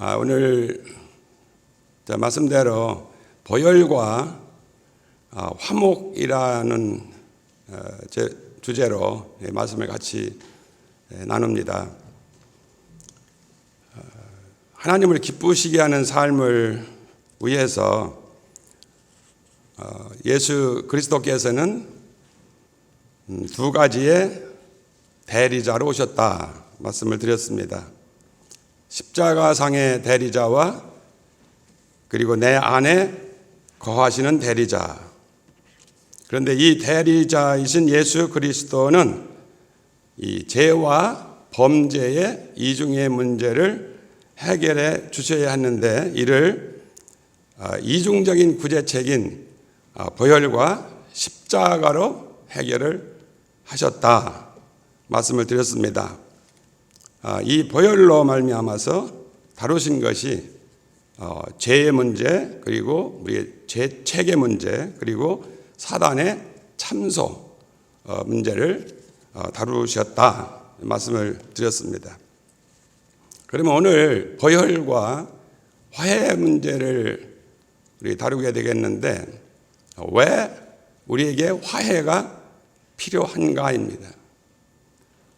오늘 말씀대로 보혈과 화목이라는 제 주제로 말씀을 같이 나눕니다. 하나님을 기쁘시게 하는 삶을 위해서 예수 그리스도께서는 두 가지의 대리자로 오셨다 말씀을 드렸습니다. 십자가상의 대리자와 그리고 내 안에 거하시는 대리자. 그런데 이 대리자이신 예수 그리스도는 이 죄와 범죄의 이중의 문제를 해결해 주셔야 하는데 이를 이중적인 구제책인 보혈과 십자가로 해결을 하셨다 말씀을 드렸습니다. 이 보혈로 말미암아서 다루신 것이 죄의 문제, 그리고 우리의 죄책의 문제, 그리고 사단의 참소 문제를 다루셨다 말씀을 드렸습니다. 그러면 오늘 보혈과 화해 문제를 우리 다루게 되겠는데 왜 우리에게 화해가 필요한가입니다.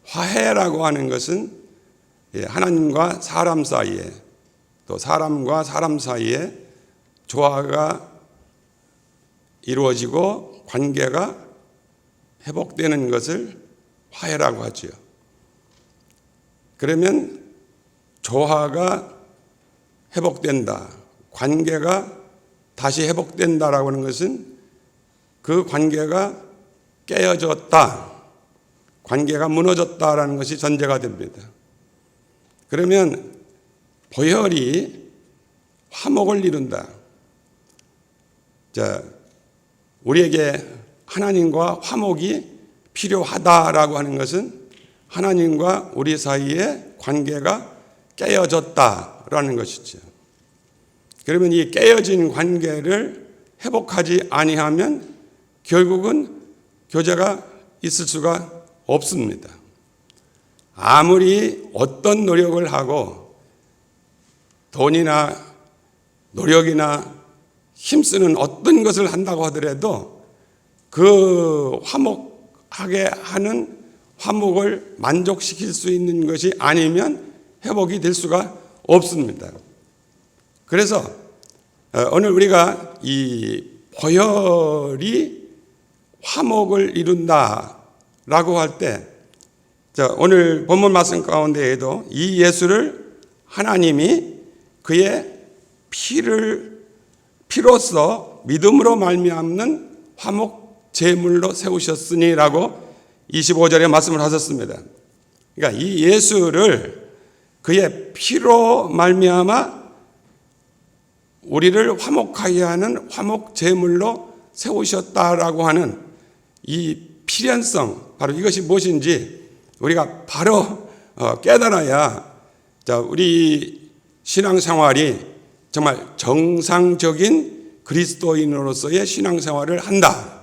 화해라고 하는 것은 하나님과 사람 사이에 또 사람과 사람 사이에 조화가 이루어지고 관계가 회복되는 것을 화해라고 하죠. 그러면 조화가 회복된다, 관계가 다시 회복된다라고 하는 것은 그 관계가 깨어졌다, 관계가 무너졌다라는 것이 전제가 됩니다. 그러면 보혈이 화목을 이룬다. 우리에게 하나님과 화목이 필요하다라고 하는 것은 하나님과 우리 사이의 관계가 깨어졌다라는 것이죠. 그러면 이 깨어진 관계를 회복하지 아니하면 결국은 교제가 있을 수가 없습니다. 아무리 어떤 노력을 하고 돈이나 노력이나 힘쓰는 어떤 것을 한다고 하더라도 그 화목하게 하는 화목을 만족시킬 수 있는 것이 아니면 회복이 될 수가 없습니다. 그래서 오늘 우리가 이 보혈이 화목을 이룬다라고 할 때 오늘 본문 말씀 가운데에도 이 예수를 하나님이 그의 피로써 믿음으로 말미암는 화목 제물로 세우셨으니라고 25절에 말씀을 하셨습니다. 그러니까 이 예수를 그의 피로 말미암아 우리를 화목하게 하는 화목 제물로 세우셨다라고 하는 이 필연성, 바로 이것이 무엇인지 우리가 바로 깨달아야 우리 신앙생활이 정말 정상적인 그리스도인으로서의 신앙생활을 한다.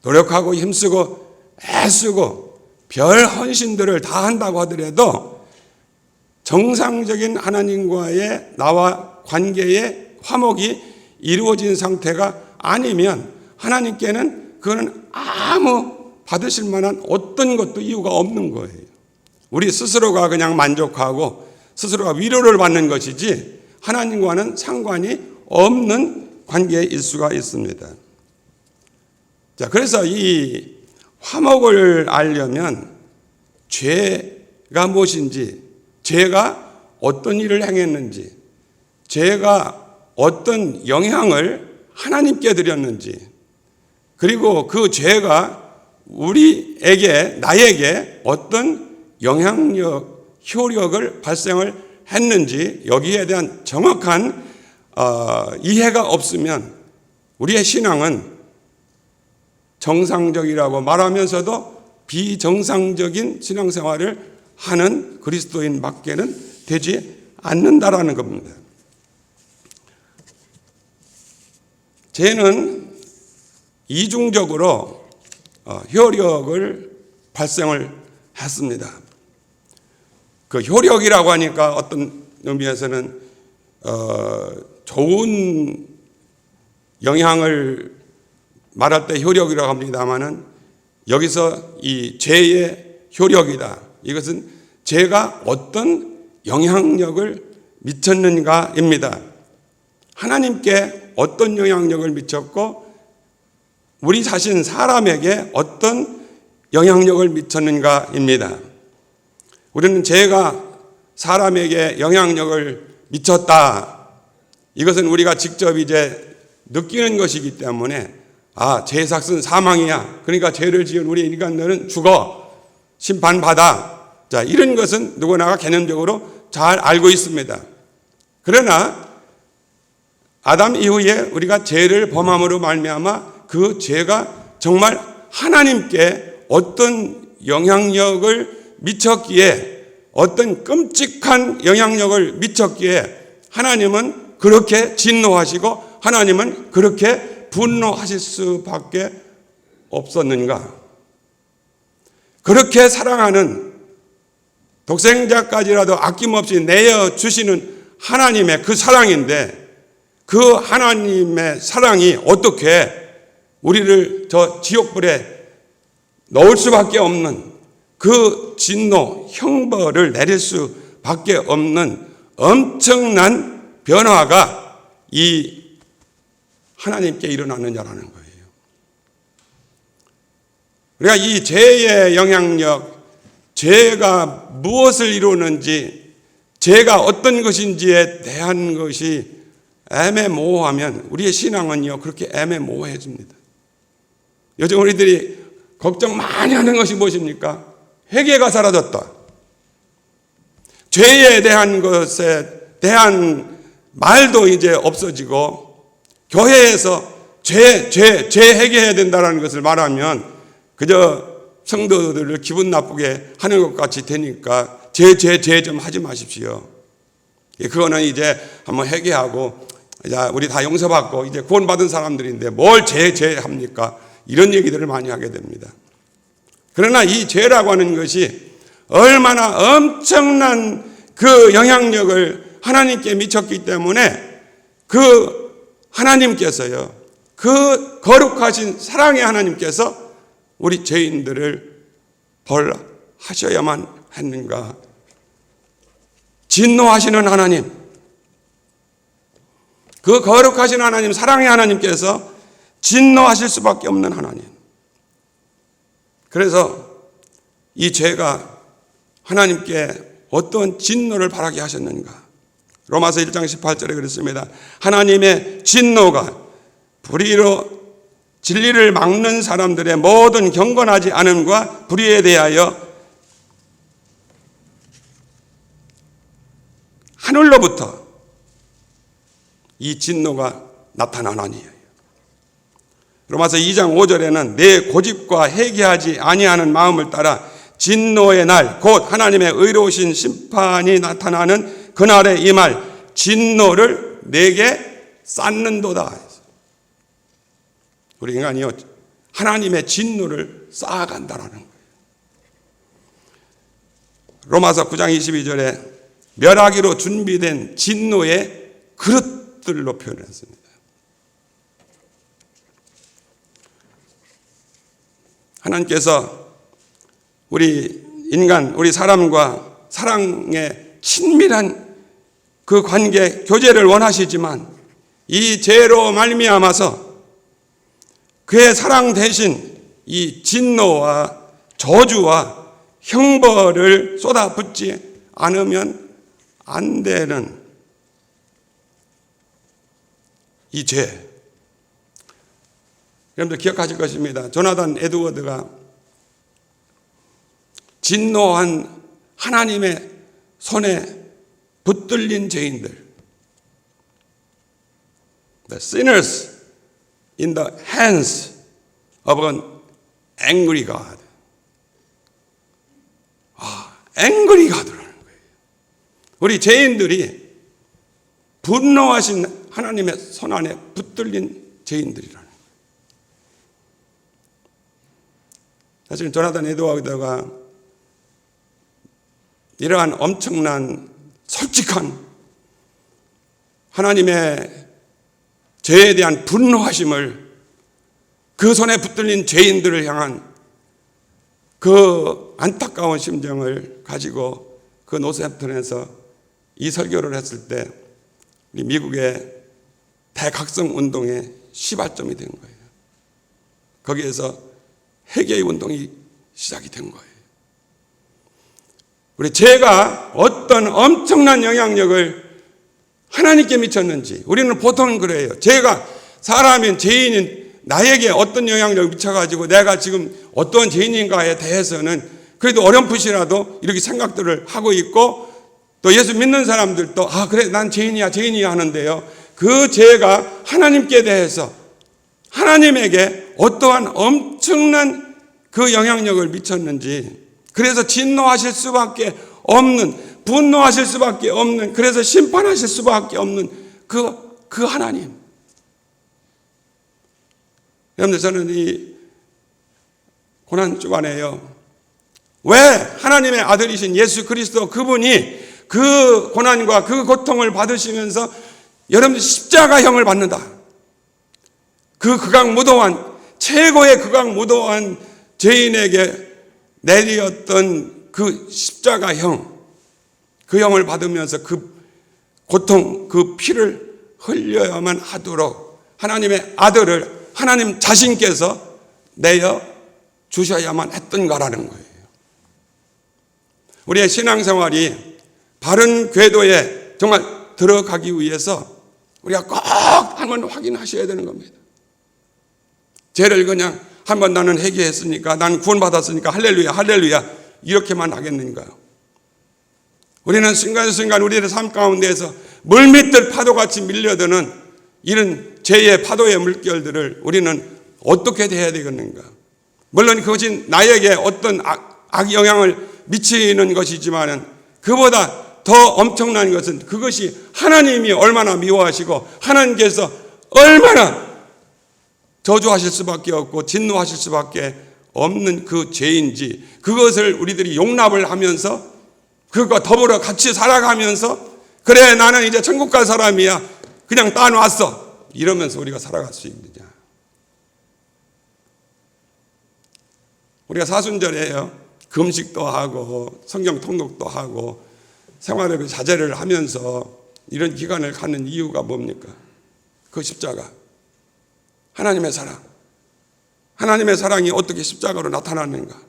노력하고 힘쓰고 애쓰고 별 헌신들을 다 한다고 하더라도 정상적인 하나님과의 나와 관계의 화목이 이루어진 상태가 아니면 하나님께는 그거는 아무 받으실 만한 어떤 것도 이유가 없는 거예요. 우리 스스로가 그냥 만족하고 스스로가 위로를 받는 것이지 하나님과는 상관이 없는 관계일 수가 있습니다. 그래서 이 화목을 알려면 죄가 무엇인지, 죄가 어떤 일을 행했는지, 죄가 어떤 영향을 하나님께 드렸는지, 그리고 그 죄가 우리에게, 나에게 어떤 영향력, 효력을 발생을 했는지 여기에 대한 정확한 이해가 없으면 우리의 신앙은 정상적이라고 말하면서도 비정상적인 신앙생활을 하는 그리스도인밖에는 되지 않는다라는 겁니다. 죄는 이중적으로 효력을 발생을 했습니다. 그 효력이라고 하니까 어떤 의미에서는 좋은 영향을 말할 때 효력이라고 합니다마는 여기서 이 죄의 효력이다. 이것은 죄가 어떤 영향력을 미쳤는가입니다. 하나님께 어떤 영향력을 미쳤고 우리 자신 사람에게 어떤 영향력을 미쳤는가입니다. 우리는 죄가 사람에게 영향력을 미쳤다. 이것은 우리가 직접 이제 느끼는 것이기 때문에 죄의 삭은 사망이야. 그러니까 죄를 지은 우리 인간들은 죽어. 심판받아. 자, 이런 것은 누구나가 개념적으로 잘 알고 있습니다. 그러나 아담 이후에 우리가 죄를 범함으로 말미암아 그 죄가 정말 하나님께 어떤 영향력을 미쳤기에, 어떤 끔찍한 영향력을 미쳤기에 하나님은 그렇게 진노하시고 하나님은 그렇게 분노하실 수밖에 없었는가? 그렇게 사랑하는, 독생자까지라도 아낌없이 내어주시는 하나님의 그 사랑인데, 그 하나님의 사랑이 어떻게 우리를 저 지옥불에 넣을 수밖에 없는 그 진노, 형벌을 내릴 수밖에 없는 엄청난 변화가 이 하나님께 일어나느냐라는 거예요. 우리가 이 죄의 영향력, 죄가 무엇을 이루는지, 죄가 어떤 것인지에 대한 것이 애매모호하면 우리의 신앙은요 그렇게 애매모호해집니다. 요즘 우리들이 걱정 많이 하는 것이 무엇입니까? 회개가 사라졌다. 죄에 대한 것에 대한 말도 이제 없어지고, 교회에서 죄 회개해야 된다는 것을 말하면 그저 성도들을 기분 나쁘게 하는 것 같이 되니까 죄 좀 하지 마십시오. 그거는 이제 한번 회개하고 우리 다 용서받고 이제 구원받은 사람들인데 뭘 죄 합니까? 이런 얘기들을 많이 하게 됩니다. 그러나 이 죄라고 하는 것이 얼마나 엄청난 그 영향력을 하나님께 미쳤기 때문에 그 하나님께서요, 그 거룩하신 사랑의 하나님께서 우리 죄인들을 벌하셔야만 했는가? 진노하시는 하나님, 그 거룩하신 하나님, 사랑의 하나님께서 진노하실 수밖에 없는 하나님. 그래서 이 죄가 하나님께 어떤 진노를 바라게 하셨는가? 로마서 1장 18절에 그랬습니다. 하나님의 진노가 불의로 진리를 막는 사람들의 모든 경건하지 않음과 불의에 대하여 하늘로부터 이 진노가 나타나나니요. 로마서 2장 5절에는 내 고집과 회개하지 아니하는 마음을 따라 진노의 날, 곧 하나님의 의로우신 심판이 나타나는 그날에 임할 진노를 내게 쌓는도다. 우리 인간이요, 하나님의 진노를 쌓아간다라는 거예요. 로마서 9장 22절에 멸하기로 준비된 진노의 그릇들로 표현했습니다. 하나님께서 우리 인간, 우리 사람과 사랑의 친밀한 그 관계, 교제를 원하시지만 이 죄로 말미암아서 그의 사랑 대신 이 진노와 저주와 형벌을 쏟아붓지 않으면 안 되는 이 죄. 여러분들 기억하실 것입니다. 조나단 에드워드가 진노한 하나님의 손에 붙들린 죄인들, the sinners in the hands of an angry God. angry God라는 거예요. 우리 죄인들이 분노하신 하나님의 손 안에 붙들린 죄인들이라는 거예요. 사실 조나단 에드워드가 이러한 엄청난 솔직한 하나님의 죄에 대한 분노하심을 그 손에 붙들린 죄인들을 향한 그 안타까운 심정을 가지고 그 노스햄프턴에서 이 설교를 했을 때 미국의 대각성 운동의 시발점이 된 거예요. 거기에서 회개의 운동이 시작이 된 거예요. 우리 죄가 어떤 엄청난 영향력을 하나님께 미쳤는지, 우리는 보통 그래요. 죄가, 사람인 죄인인 나에게 어떤 영향력을 미쳐가지고 내가 지금 어떤 죄인인가에 대해서는 그래도 어렴풋이라도 이렇게 생각들을 하고 있고, 또 예수 믿는 사람들도 그래 난 죄인이야 하는데요, 그 죄가 하나님께 대해서 하나님에게 어떠한 엄청난 그 영향력을 미쳤는지, 그래서 진노하실 수밖에 없는, 분노하실 수밖에 없는, 그래서 심판하실 수밖에 없는 그 하나님. 여러분들, 저는 이 고난 주간에요, 왜 하나님의 아들이신 예수 그리스도 그분이 그 고난과 그 고통을 받으시면서 여러분들 십자가형을 받는다, 그 극악무도한, 최고의 극악무도한 죄인에게 내리었던 그 십자가형, 그 형을 받으면서 그 고통, 그 피를 흘려야만 하도록 하나님의 아들을 하나님 자신께서 내어 주셔야만 했던가라는 거예요. 우리의 신앙생활이 바른 궤도에 정말 들어가기 위해서 우리가 꼭 한번 확인하셔야 되는 겁니다. 죄를 그냥 한번 나는 회개했으니까, 나는 구원받았으니까 할렐루야 할렐루야 이렇게만 하겠는가요? 우리는 순간순간 우리의 삶 가운데에서 물밑들 파도같이 밀려드는 이런 죄의 파도의 물결들을 우리는 어떻게 대해야 되겠는가? 물론 그것이 나에게 어떤 악영향을 미치는 것이지만 그보다 더 엄청난 것은 그것이 하나님이 얼마나 미워하시고 하나님께서 얼마나 저주하실 수밖에 없고 진노하실 수밖에 없는 그 죄인지, 그것을 우리들이 용납을 하면서 그것과 더불어 같이 살아가면서, 그래 나는 이제 천국 갈 사람이야, 그냥 따놨어, 이러면서 우리가 살아갈 수 있느냐. 우리가 사순절에요, 금식도 하고 성경 통독도 하고 생활의 자제를 하면서 이런 기간을 갖는 이유가 뭡니까? 그 십자가, 하나님의 사랑. 하나님의 사랑이 어떻게 십자가로 나타나는가?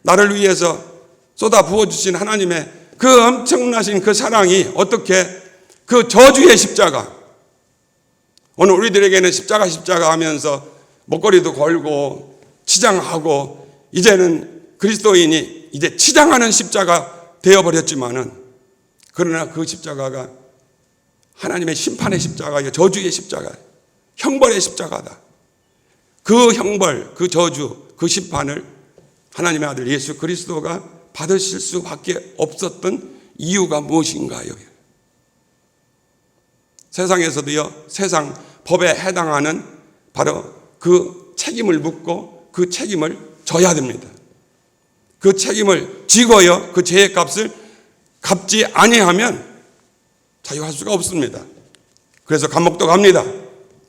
나를 위해서 쏟아 부어주신 하나님의 그 엄청나신 그 사랑이 어떻게 그 저주의 십자가, 오늘 우리들에게는 십자가 하면서 목걸이도 걸고 치장하고 이제는 그리스도인이 이제 치장하는 십자가 되어버렸지만은, 그러나 그 십자가가 하나님의 심판의 십자가예요. 저주의 십자가, 형벌의 십자가다. 그 형벌, 그 저주, 그 심판을 하나님의 아들 예수 그리스도가 받으실 수밖에 없었던 이유가 무엇인가요? 세상에서도요, 세상 법에 해당하는 바로 그 책임을 묻고 그 책임을 져야 됩니다. 그 책임을 지고요, 그 죄의 값을 갚지 아니하면 자유할 수가 없습니다. 그래서 감옥도 갑니다.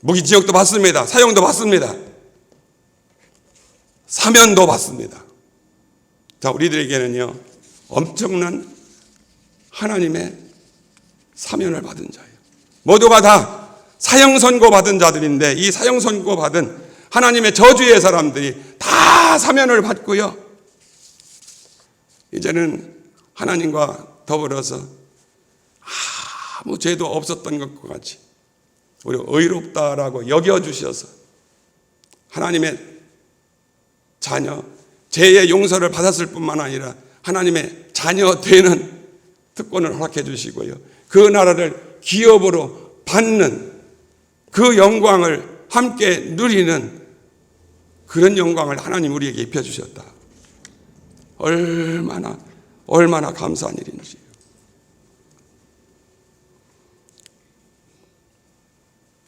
무기징역도 받습니다. 사형도 받습니다. 사면도 받습니다. 자, 우리들에게는요, 엄청난 하나님의 사면을 받은 자예요. 모두가 다 사형 선고 받은 자들인데, 이 사형 선고 받은 하나님의 저주의 사람들이 다 사면을 받고요, 이제는 하나님과 더불어서 아무 죄도 없었던 것과 같이 우리 의롭다라고 여겨주셔서 하나님의 자녀, 죄의 용서를 받았을 뿐만 아니라 하나님의 자녀 되는 특권을 허락해 주시고요, 그 나라를 기업으로 받는 그 영광을 함께 누리는 그런 영광을 하나님 우리에게 입혀주셨다. 얼마나 감사한 일인지.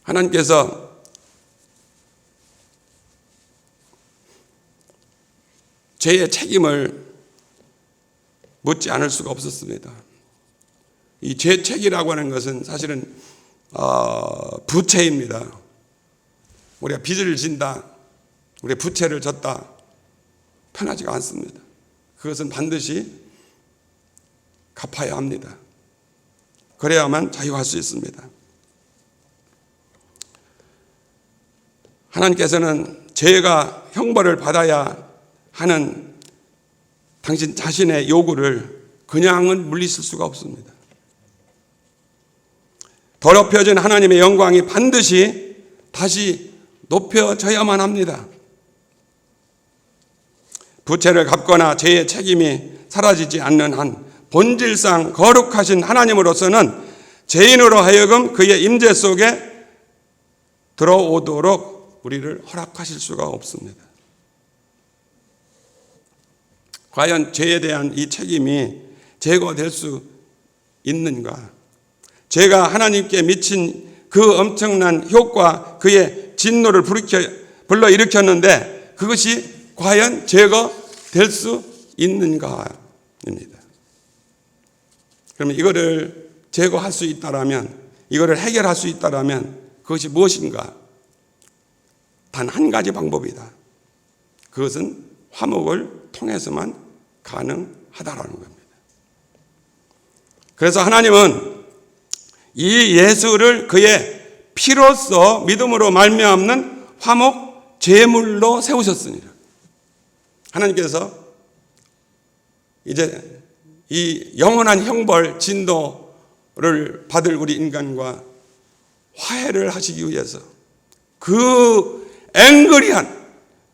하나님께서 죄의 책임을 묻지 않을 수가 없었습니다. 이 죄책이라고 하는 것은 사실은 부채입니다. 우리가 빚을 진다, 우리가 부채를 졌다, 편하지가 않습니다. 그것은 반드시 갚아야 합니다. 그래야만 자유할 수 있습니다. 하나님께서는 죄가 형벌을 받아야 하는 당신 자신의 요구를 그냥은 물리칠 수가 없습니다. 더럽혀진 하나님의 영광이 반드시 다시 높여져야만 합니다. 부채를 갚거나 죄의 책임이 사라지지 않는 한 본질상 거룩하신 하나님으로서는 죄인으로 하여금 그의 임재 속에 들어오도록 우리를 허락하실 수가 없습니다. 과연 죄에 대한 이 책임이 제거될 수 있는가? 죄가 하나님께 미친 그 엄청난 효과, 그의 진노를 불러일으켰는데 그것이 과연 제거될 수 있는가입니다. 그러면 이거를 제거할 수 있다라면, 이거를 해결할 수 있다라면 그것이 무엇인가? 단 한 가지 방법이다. 그것은 화목을 통해서만 가능하다라는 겁니다. 그래서 하나님은 이 예수를 그의 피로써 믿음으로 말미암는 화목 제물로 세우셨습니다. 하나님께서 이제 이 영원한 형벌 진노를 받을 우리 인간과 화해를 하시기 위해서 그 앵그리한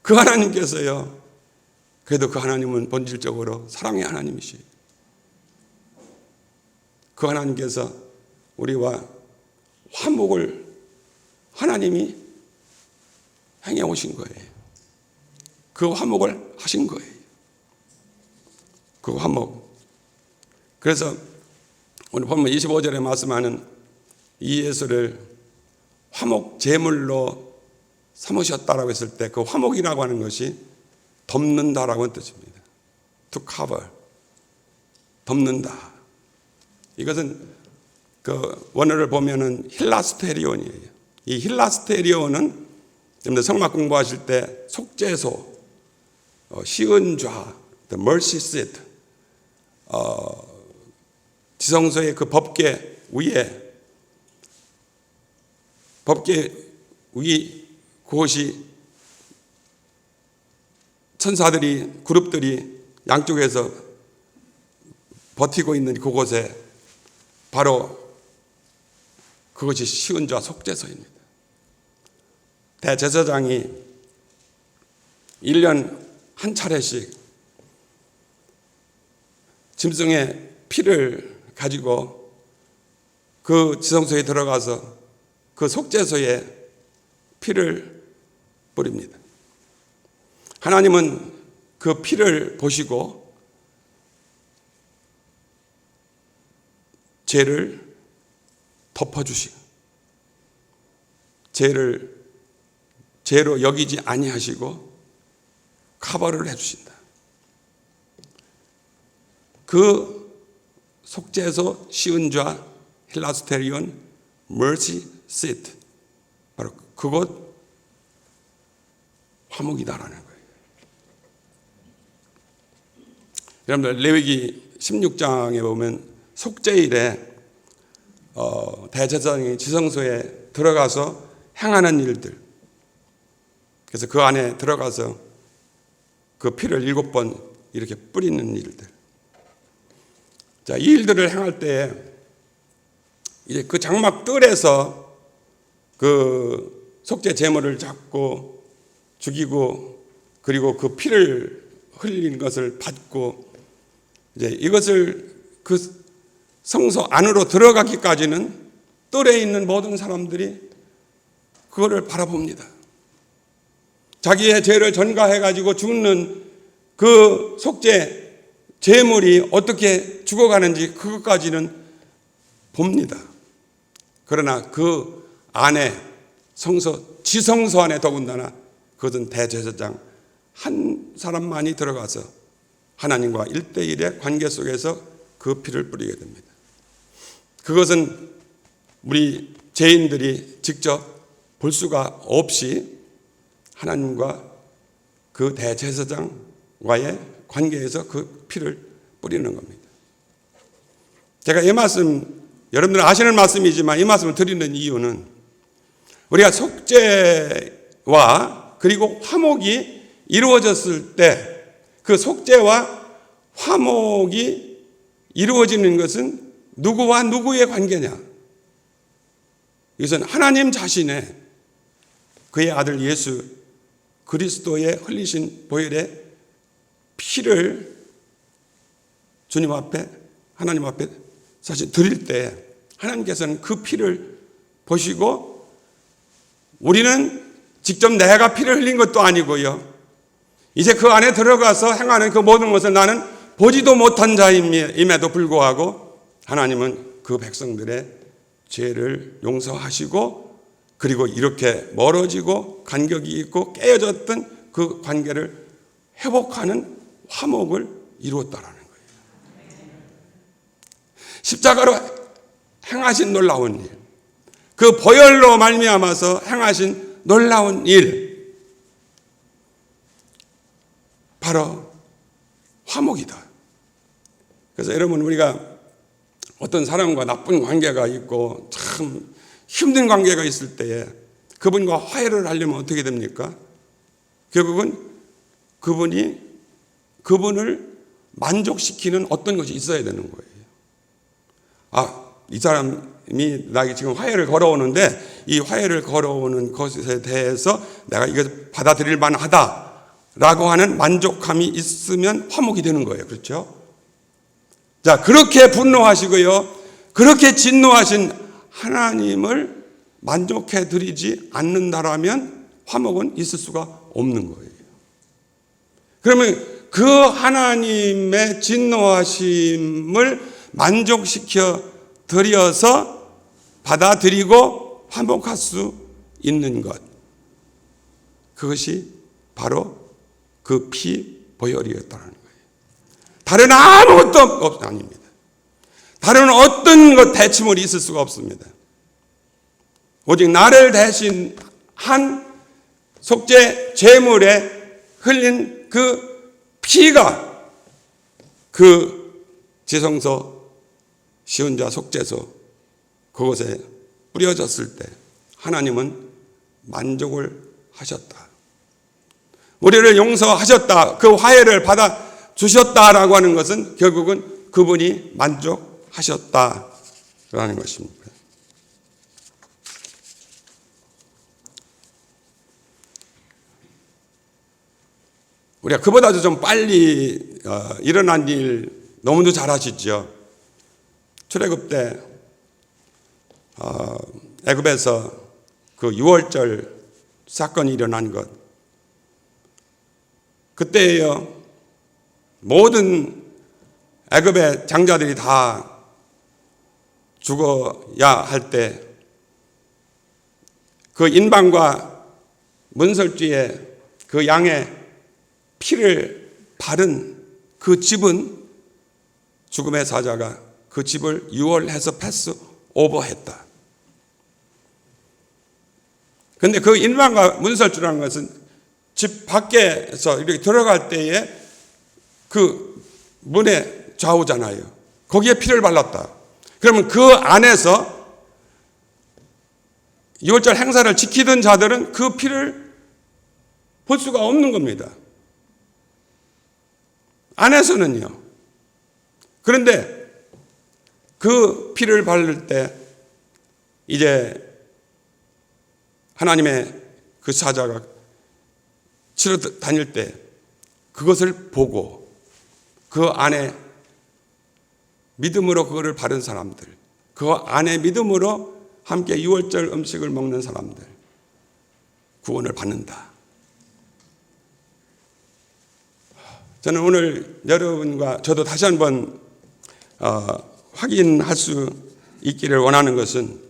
그 하나님께서요, 그래도 그 하나님은 본질적으로 사랑의 하나님이시에요. 그 하나님께서 우리와 화목을 하나님이 행해 오신 거예요. 그 화목을 하신 거예요. 그 화목. 그래서 오늘 보면 25절에 말씀하는 이 예수를 화목 제물로 삼으셨다라고 했을 때 그 화목이라고 하는 것이 덮는다라고 하는 뜻입니다. To cover. 덮는다. 이것은 그 원어를 보면은 힐라스테리온이에요. 이 힐라스테리온은 성막 공부하실 때 속죄소, 시은좌, the mercy seat, 지성소의 그 법궤 위에 그곳이 천사들이 그룹들이 양쪽에서 버티고 있는 그곳에 바로 그것이 시은좌 속죄소입니다. 대제사장이 1년 한 차례씩 짐승의 피를 가지고 그 지성소에 들어가서 그 속죄소에 피를 뿌립니다. 하나님은 그 피를 보시고 죄를 덮어주시고 죄로 여기지 아니하시고 커버를 해주신다. 그 속죄소 시은좌 힐라스테리온 mercy seat, 바로 그곳 화목이다라는 거예요. 여러분들 레위기 16장에 보면 속죄일에 대제사장이 지성소에 들어가서 행하는 일들, 그래서 그 안에 들어가서 그 피를 7번 이렇게 뿌리는 일들. 자, 이 일들을 행할 때에 이제 그 장막 뜰에서 그 속죄 제물을 잡고 죽이고 그리고 그 피를 흘린 것을 받고 이제 이것을 그 성소 안으로 들어가기까지는 뜰에 있는 모든 사람들이 그거를 바라봅니다. 자기의 죄를 전가해가지고 죽는 그 속죄 제물이 어떻게 죽어가는지 그것까지는 봅니다. 그러나 그 안에 지성소 안에 더군다나 그것은 대제사장 한 사람만이 들어가서 하나님과 1대1의 관계 속에서 그 피를 뿌리게 됩니다. 그것은 우리 죄인들이 직접 볼 수가 없이 하나님과 그 대제사장과의 관계에서 그 피를 뿌리는 겁니다. 제가 이 말씀, 여러분들 아시는 말씀이지만 이 말씀을 드리는 이유는 우리가 속죄와 그리고 화목이 이루어졌을 때 그 속죄와 화목이 이루어지는 것은 누구와 누구의 관계냐? 이것은 하나님 자신의 그의 아들 예수 그리스도의 흘리신 보혈의 피를 주님 앞에, 하나님 앞에 사실 드릴 때 하나님께서는 그 피를 보시고 우리는 직접 내가 피를 흘린 것도 아니고요. 이제 그 안에 들어가서 행하는 그 모든 것을 나는 보지도 못한 자임에도 불구하고 하나님은 그 백성들의 죄를 용서하시고 그리고 이렇게 멀어지고 간격이 있고 깨어졌던 그 관계를 회복하는 화목을 이루었다라는 거예요. 십자가로 행하신 놀라운 일, 그 보혈로 말미암아서 행하신 놀라운 일, 바로 화목이다. 그래서 여러분, 우리가 어떤 사람과 나쁜 관계가 있고 참 힘든 관계가 있을 때에 그분과 화해를 하려면 어떻게 됩니까? 결국은 그분을 만족시키는 어떤 것이 있어야 되는 거예요. 이 사람이 나에게 지금 화해를 걸어오는데 이 화해를 걸어오는 것에 대해서 내가 이것을 받아들일 만하다 라고 하는 만족감이 있으면 화목이 되는 거예요. 그렇죠? 자, 그렇게 분노하시고요, 그렇게 진노하신 하나님을 만족해 드리지 않는다라면 화목은 있을 수가 없는 거예요. 그러면 그 하나님의 진노하심을 만족시켜 드려서 받아들이고 화목할 수 있는 것, 그것이 바로 그 피 보혈이었다는 거예요. 다른 아무것도 아닙니다. 다른 어떤 것 대체물이 있을 수가 없습니다. 오직 나를 대신 한 속죄 제물에 흘린 그 피가 그 지성소, 시은자 속죄소 그곳에 뿌려졌을 때 하나님은 만족을 하셨다. 우리를 용서하셨다. 그 화해를 받아 주셨다라고 하는 것은 결국은 그분이 만족하셨다라는 것입니다. 우리가 그보다도 좀 빨리 일어난 일 너무도 잘 아시죠? 출애굽 때 애굽에서 그 유월절 사건이 일어난 것, 그때에요 모든 애굽의 장자들이 다 죽어야 할 때 그 인방과 문설주에 그 양의 피를 바른 그 집은 죽음의 사자가 그 집을 유월해서 패스 오버했다. 그런데 그 인방과 문설주라는 것은 집 밖에서 이렇게 들어갈 때에 그 문에 좌우잖아요. 거기에 피를 발랐다. 그러면 그 안에서 유월절 행사를 지키던 자들은 그 피를 볼 수가 없는 겁니다. 안에서는요. 그런데 그 피를 바를 때 이제 하나님의 그 사자가 치러 다닐 때 그것을 보고 그 안에 믿음으로 그거를 바른 사람들, 그 안에 믿음으로 함께 유월절 음식을 먹는 사람들 구원을 받는다. 저는 오늘 여러분과 저도 다시 한번 확인할 수 있기를 원하는 것은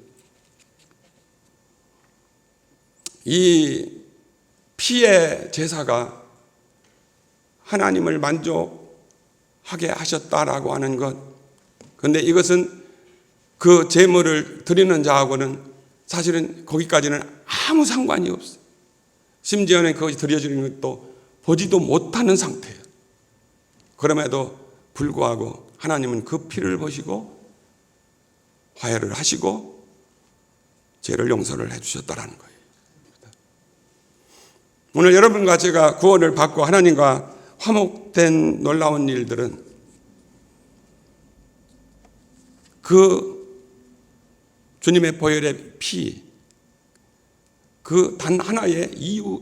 이 피의 제사가 하나님을 만족하게 하셨다라고 하는 것. 그런데 이것은 그 제물을 드리는 자하고는 사실은 거기까지는 아무 상관이 없어요. 심지어는 그것이 드려지는 것도 보지도 못하는 상태예요. 그럼에도 불구하고 하나님은 그 피를 보시고 화해를 하시고 죄를 용서를 해주셨다라는 거예요. 오늘 여러분과 제가 구원을 받고 하나님과 화목된 놀라운 일들은 그 주님의 보혈의 피, 그 단 하나의 이유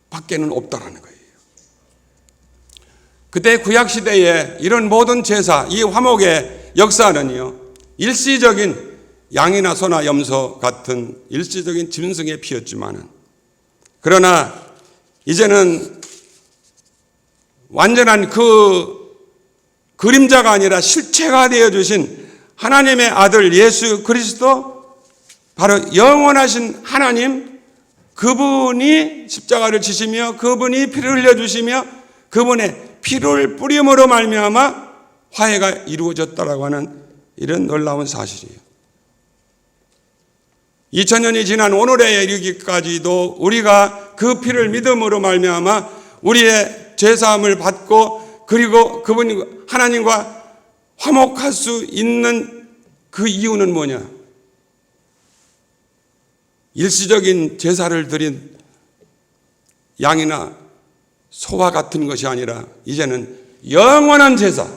밖에는 없다라는 거예요. 그때 구약시대에 이런 모든 제사, 이 화목의 역사는요, 일시적인 양이나 소나 염소 같은 일시적인 짐승의 피였지만은, 그러나 이제는 완전한 그 그림자가 아니라 실체가 되어주신 하나님의 아들 예수 그리스도, 바로 영원하신 하나님, 그분이 십자가를 지시며 그분이 피를 흘려주시며 그분의 피를 뿌림으로 말미암아 화해가 이루어졌다라고 하는 이런 놀라운 사실이에요. 2000년이 지난 오늘에 이르기까지도 우리가 그 피를 믿음으로 말미암아 우리의 죄사함을 받고 그리고 그분 하나님과 화목할 수 있는 그 이유는 뭐냐? 일시적인 제사를 드린 양이나 소와 같은 것이 아니라 이제는 영원한 제사,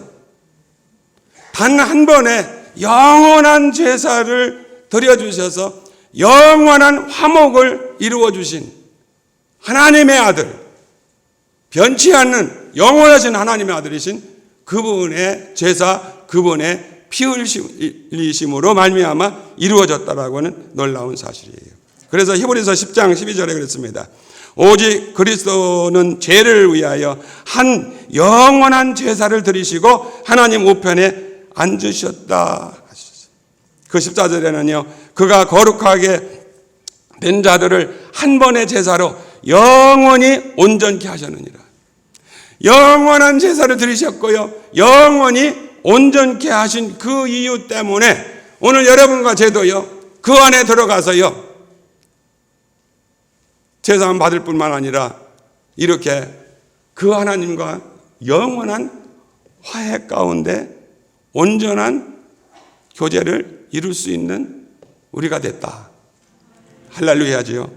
단 한 번에 영원한 제사를 드려주셔서 영원한 화목을 이루어주신 하나님의 아들, 변치 않는 영원하신 하나님의 아들이신 그분의 제사, 그분의 피 흘리심으로 말미암아 이루어졌다라고 하는 놀라운 사실이에요. 그래서 히브리서 10장 12절에 그랬습니다. 오직 그리스도는 죄를 위하여 한 영원한 제사를 드리시고 하나님 우편에 앉으셨다. 그 14절에는요, 그가 거룩하게 된 자들을 한 번의 제사로 영원히 온전케 하셨느니라. 영원한 제사를 드리셨고요, 영원히 온전케 하신 그 이유 때문에 오늘 여러분과 저도요, 그 안에 들어가서요, 제사만 받을 뿐만 아니라 이렇게 그 하나님과 영원한 화해 가운데 온전한 교제를 이룰 수 있는 우리가 됐다. 할렐루야지요.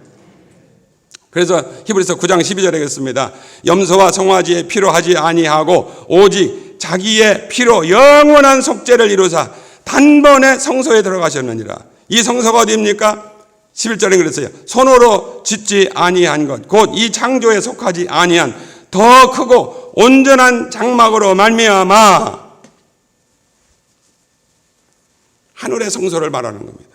그래서 히브리서 9장 12절에 그랬습니다. 염소와 송아지의 피로 하지 아니하고 오직 자기의 피로 영원한 속죄를 이루사 단번에 성소에 들어가셨느니라. 이 성소가 어디입니까? 11절에 그랬어요. 손으로 짓지 아니한 것, 곧 이 창조에 속하지 아니한 더 크고 온전한 장막으로 말미암아 하늘의 성소를 말하는 겁니다.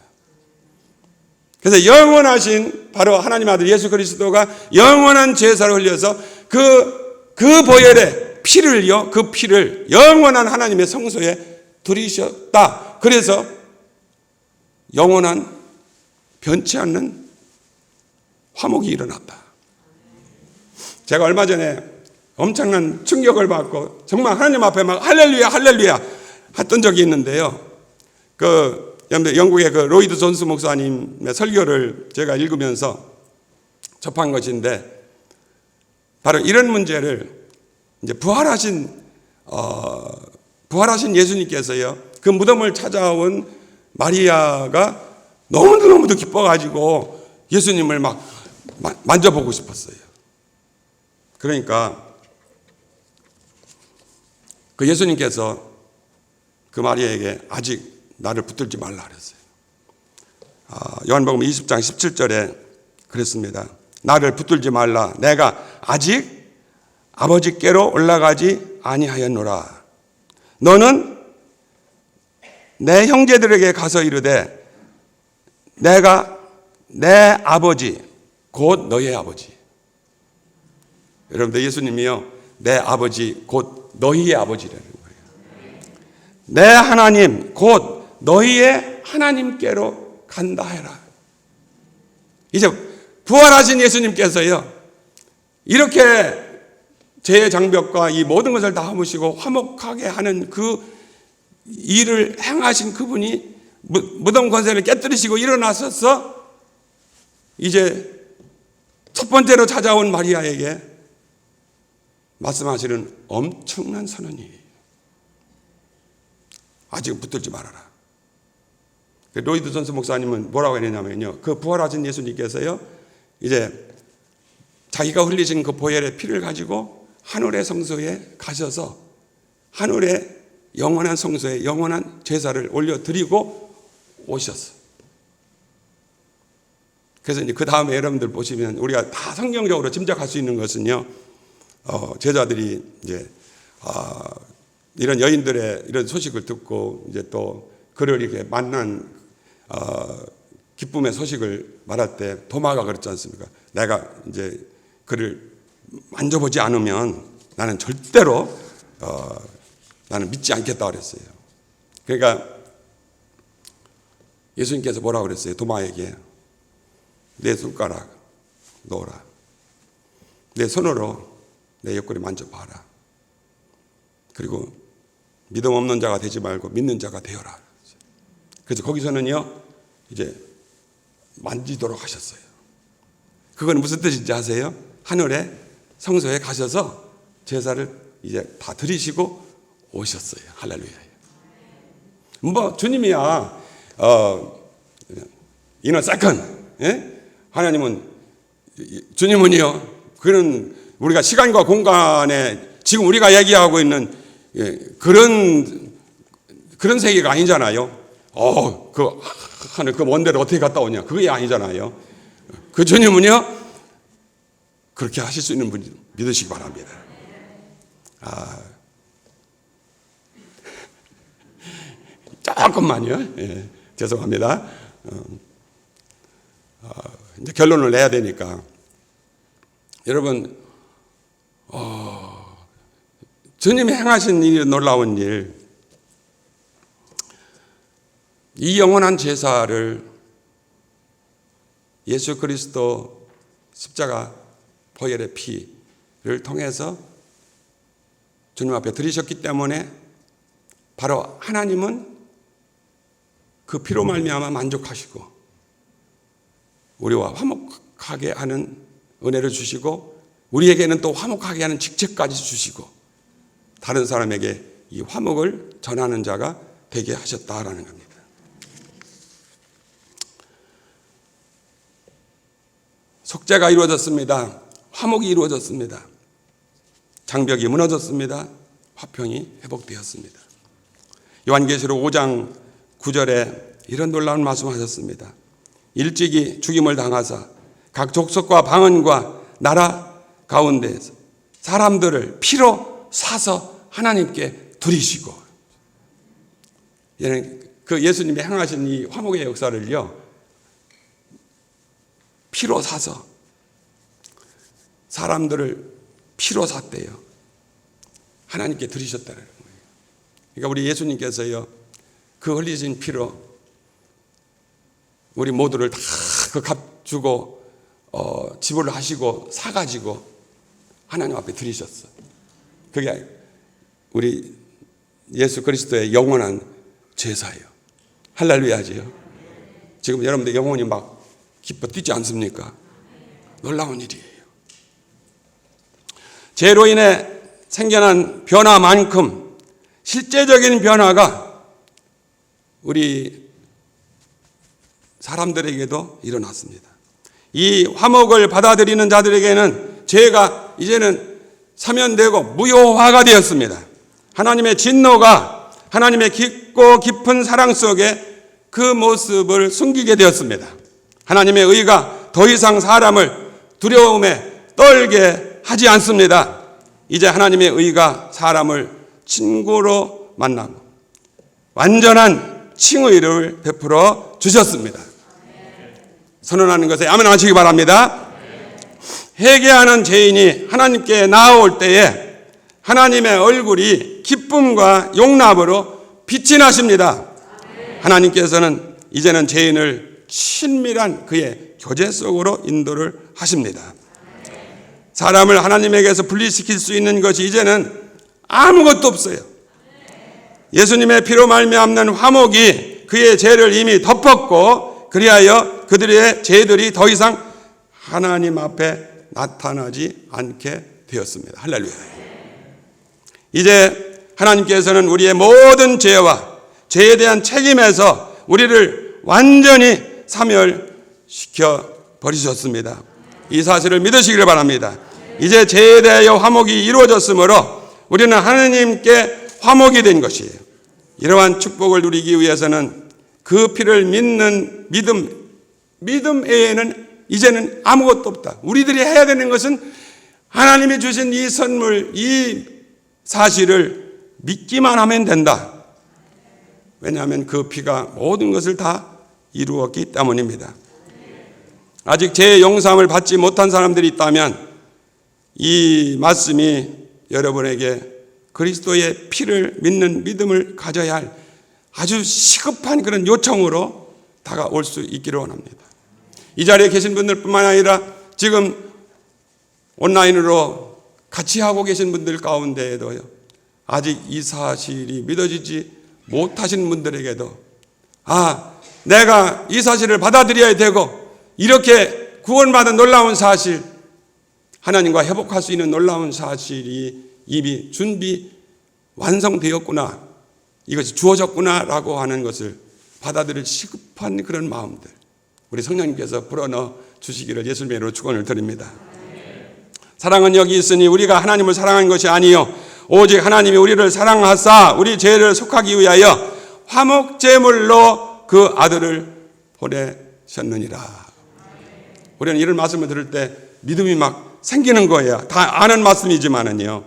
그래서 영원하신 바로 하나님 아들 예수 그리스도가 영원한 제사를 흘려서 그 보혈의 피를요, 그 피를 영원한 하나님의 성소에 들이셨다. 그래서 영원한 변치 않는 화목이 일어났다. 제가 얼마 전에 엄청난 충격을 받고 정말 하나님 앞에 막 할렐루야 할렐루야 했던 적이 있는데요. 영국의 그 로이드 존스 목사님의 설교를 제가 읽으면서 접한 것인데, 바로 이런 문제를 이제 부활하신 예수님께서요, 그 무덤을 찾아온 마리아가 너무도 기뻐가지고 예수님을 막 만져보고 싶었어요. 그러니까 그 예수님께서 그 마리아에게 아직 나를 붙들지 말라 그랬어요. 요한복음 20장 17절에 그랬습니다. 나를 붙들지 말라. 내가 아직 아버지께로 올라가지 아니하였노라. 너는 내 형제들에게 가서 이르되 내가 내 아버지 곧 너의 아버지. 여러분들, 예수님이요, 내 아버지 곧 너희의 아버지라는 거예요. 내 하나님 곧 너희의 하나님께로 간다 해라. 이제 부활하신 예수님께서요, 이렇게 죄의 장벽과 이 모든 것을 다 허무시고 화목하게 하는 그 일을 행하신 그분이 무덤 권세를 깨뜨리시고 일어나셔서 이제 첫 번째로 찾아온 마리아에게 말씀하시는 엄청난 선언이에요. 아직 붙들지 말아라. 로이드 존스 목사님은 뭐라고 했냐면요, 그 부활하신 예수님께서요, 이제 자기가 흘리신 그 보혈의 피를 가지고 하늘의 성소에 가셔서 하늘의 영원한 성소에 영원한 제사를 올려드리고 오셨어요. 그래서 이제 그 다음에 여러분들 보시면 우리가 다 성경적으로 짐작할 수 있는 것은요, 제자들이 이제 이런 여인들의 이런 소식을 듣고 이제 또 그를 이렇게 만난 기쁨의 소식을 말할 때 도마가 그랬지 않습니까? 내가 이제 그를 만져보지 않으면 나는 절대로 나는 믿지 않겠다 그랬어요. 그러니까 예수님께서 뭐라고 그랬어요? 도마에게 내 손가락 넣어라. 내 손으로 내 옆구리 만져봐라. 그리고 믿음 없는 자가 되지 말고 믿는 자가 되어라. 그래서 거기서는요, 이제 만지도록 하셨어요. 그건 무슨 뜻인지 아세요? 하늘에 성소에 가셔서 제사를 이제 다 드리시고 오셨어요. 할렐루야. 뭐 주님이야 이너 세컨, 예? 하나님은 주님은요, 그런 우리가 시간과 공간에 지금 우리가 얘기하고 있는 그런 세계가 아니잖아요. 그 하늘 그 먼 데를 어떻게 갔다 오냐, 그게 아니잖아요. 그 주님은요, 그렇게 하실 수 있는 분 믿으시기 바랍니다. 조금만요. 예, 죄송합니다. 이제 결론을 내야 되니까 여러분, 주님이 행하신 이 놀라운 일, 이 영원한 제사를 예수 그리스도 십자가 보혈의 피를 통해서 주님 앞에 드리셨기 때문에 바로 하나님은 그 피로 말미암아 만족하시고 우리와 화목하게 하는 은혜를 주시고 우리에게는 또 화목하게 하는 직책까지 주시고 다른 사람에게 이 화목을 전하는 자가 되게 하셨다라는 겁니다. 속죄가 이루어졌습니다. 화목이 이루어졌습니다. 장벽이 무너졌습니다. 화평이 회복되었습니다. 요한계시록 5장 9절에 이런 놀라운 말씀하셨습니다. 일찍이 죽임을 당하사 각 족속과 방언과 나라 가운데에서 사람들을 피로 사서 하나님께 드리시고, 그 예수님이 행하신 이 화목의 역사를요, 피로 사서 사람들을 피로 샀대요. 하나님께 드리셨다는 거예요. 그러니까 우리 예수님께서요, 그 흘리신 피로 우리 모두를 다 그 값 주고 지불을 하시고 사가지고 하나님 앞에 드리셨어. 그게 우리 예수 그리스도의 영원한 제사예요. 할렐루야지요. 지금 여러분들 영혼이 막 기뻐 뛰지 않습니까? 놀라운 일이에요. 죄로 인해 생겨난 변화만큼 실제적인 변화가 우리 사람들에게도 일어났습니다. 이 화목을 받아들이는 자들에게는 죄가 이제는 사면되고 무효화가 되었습니다. 하나님의 진노가 하나님의 깊고 깊은 사랑 속에 그 모습을 숨기게 되었습니다. 하나님의 의가 더 이상 사람을 두려움에 떨게 하지 않습니다. 이제 하나님의 의가 사람을 친구로 만나고 완전한 칭의를 베풀어 주셨습니다. 선언하는 것에 아멘 하시기 바랍니다. 회개하는 죄인이 하나님께 나아올 때에 하나님의 얼굴이 기쁨과 용납으로 빛이 나십니다. 하나님께서는 이제는 죄인을 친밀한 그의 교제 속으로 인도를 하십니다. 사람을 하나님에게서 분리시킬 수 있는 것이 이제는 아무것도 없어요. 예수님의 피로 말미암는 화목이 그의 죄를 이미 덮었고 그리하여 그들의 죄들이 더 이상 하나님 앞에 나타나지 않게 되었습니다. 할렐루야. 이제 하나님께서는 우리의 모든 죄와 죄에 대한 책임에서 우리를 완전히 사멸시켜 버리셨습니다. 이 사실을 믿으시기를 바랍니다. 이제 죄에 대하여 화목이 이루어졌으므로 우리는 하나님께 화목이 된 것이에요. 이러한 축복을 누리기 위해서는 그 피를 믿는 믿음 외에는 이제는 아무것도 없다. 우리들이 해야 되는 것은 하나님이 주신 이 선물, 이 사실을 믿기만 하면 된다. 왜냐하면 그 피가 모든 것을 다 이루었기 때문입니다. 아직 죄의 용서함을 받지 못한 사람들이 있다면 이 말씀이 여러분에게 그리스도의 피를 믿는 믿음을 가져야 할 아주 시급한 그런 요청으로 다가올 수 있기를 원합니다. 이 자리에 계신 분들뿐만 아니라 지금 온라인으로 같이 하고 계신 분들 가운데에도요, 아직 이 사실이 믿어지지 못하신 분들에게도 내가 이 사실을 받아들여야 되고 이렇게 구원받은 놀라운 사실, 하나님과 회복할 수 있는 놀라운 사실이 이미 준비 완성되었구나, 이것이 주어졌구나라고 하는 것을 받아들일 시급한 그런 마음들, 우리 성령님께서 불어넣어 주시기를 예수님의 이름으로 축원을 드립니다. 사랑은 여기 있으니 우리가 하나님을 사랑한 것이 아니요 오직 하나님이 우리를 사랑하사 우리 죄를 속하기 위하여 화목제물로 그 아들을 보내셨느니라. 우리는 이런 말씀을 들을 때 믿음이 막 생기는 거예요. 다 아는 말씀이지만은요.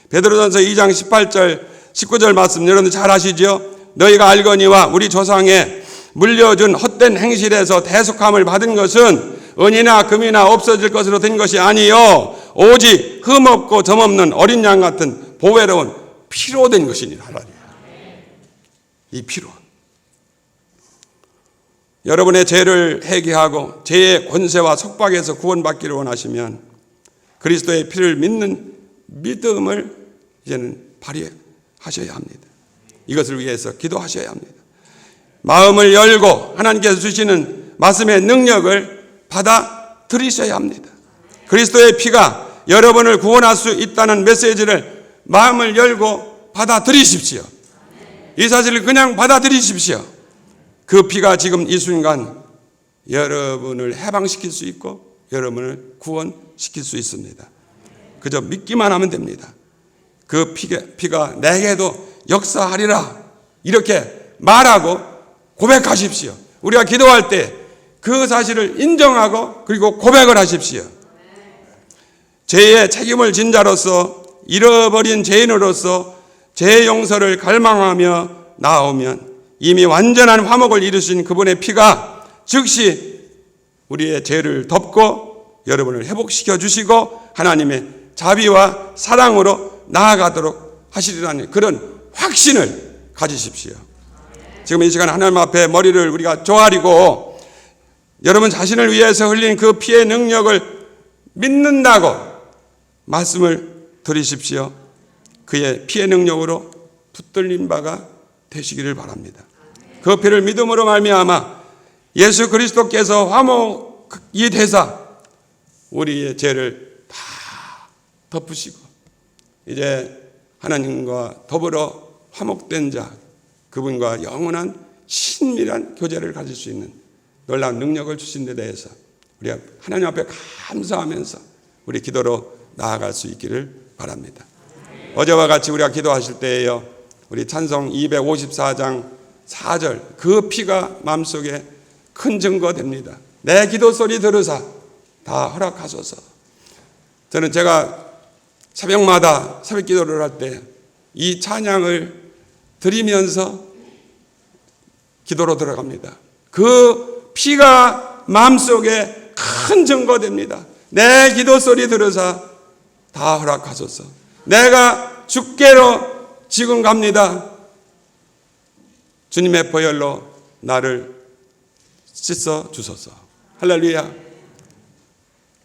베드로전서 2장 18절 19절 말씀 여러분들 잘 아시죠? 너희가 알거니와 우리 조상에 물려준 헛된 행실에서 대속함을 받은 것은 은이나 금이나 없어질 것으로 된 것이 아니요 오직 흠없고 점없는 어린 양 같은 보배로운 피로 된 것이니라. 이 피로 여러분의 죄를 회개하고 죄의 권세와 속박에서 구원받기를 원하시면 그리스도의 피를 믿는 믿음을 이제는 발휘하셔야 합니다. 이것을 위해서 기도하셔야 합니다. 마음을 열고 하나님께서 주시는 말씀의 능력을 받아들이셔야 합니다. 그리스도의 피가 여러분을 구원할 수 있다는 메시지를 마음을 열고 받아들이십시오. 이 사실을 그냥 받아들이십시오. 그 피가 지금 이 순간 여러분을 해방시킬 수 있고 여러분을 구원시킬 수 있습니다. 그저 믿기만 하면 됩니다. 그 피가 내게도 역사하리라 이렇게 말하고 고백하십시오. 우리가 기도할 때 그 사실을 인정하고 그리고 고백을 하십시오. 죄의 책임을 진 자로서 잃어버린 죄인으로서 죄의 용서를 갈망하며 나오면 이미 완전한 화목을 이루신 그분의 피가 즉시 우리의 죄를 덮고 여러분을 회복시켜 주시고 하나님의 자비와 사랑으로 나아가도록 하시리라는 그런 확신을 가지십시오. 지금 이 시간 하나님 앞에 머리를 우리가 조아리고 여러분 자신을 위해서 흘린 그 피의 능력을 믿는다고 말씀을 드리십시오. 그의 피의 능력으로 붙들린 바가 되시기를 바랍니다. 그 피를 믿음으로 말미암아 예수 그리스도께서 화목이 되사 우리의 죄를 다 덮으시고 이제 하나님과 더불어 화목된 자, 그분과 영원한 친밀한 교제를 가질 수 있는 놀라운 능력을 주신 데 대해서 우리가 하나님 앞에 감사하면서 우리 기도로 나아갈 수 있기를 바랍니다. 어제와 같이 우리가 기도하실 때에요, 우리 찬송 254장 4절 그 피가 마음속에 큰 증거됩니다. 내 기도 소리 들으사 다 허락하소서. 저는 제가 새벽마다 새벽 기도를 할 때 이 찬양을 드리면서 기도로 들어갑니다. 그 피가 마음속에 큰 증거됩니다. 내 기도 소리 들으사 다 허락하소서. 내가 주께로 지금 갑니다. 주님의 보혈로 나를 씻어 주소서. 할렐루야.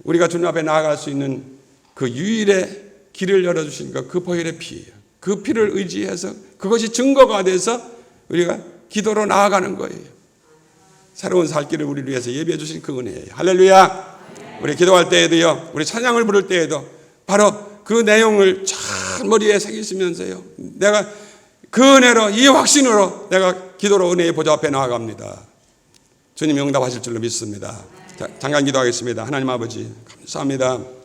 우리가 주님 앞에 나아갈 수 있는 그 유일의 길을 열어주신 것, 그 보혈의 피예요. 그 피를 의지해서 그것이 증거가 돼서 우리가 기도로 나아가는 거예요. 새로운 살 길을 우리를 위해서 예비해 주신 그 은혜예요. 할렐루야. 우리 기도할 때에도요, 우리 찬양을 부를 때에도 바로 그 내용을 잘 머리에 새기시면서요, 내가 그 은혜로, 이 확신으로 내가 기도로 은혜의 보좌 앞에 나아갑니다. 주님 응답하실 줄로 믿습니다. 자, 잠깐 기도하겠습니다. 하나님 아버지 감사합니다.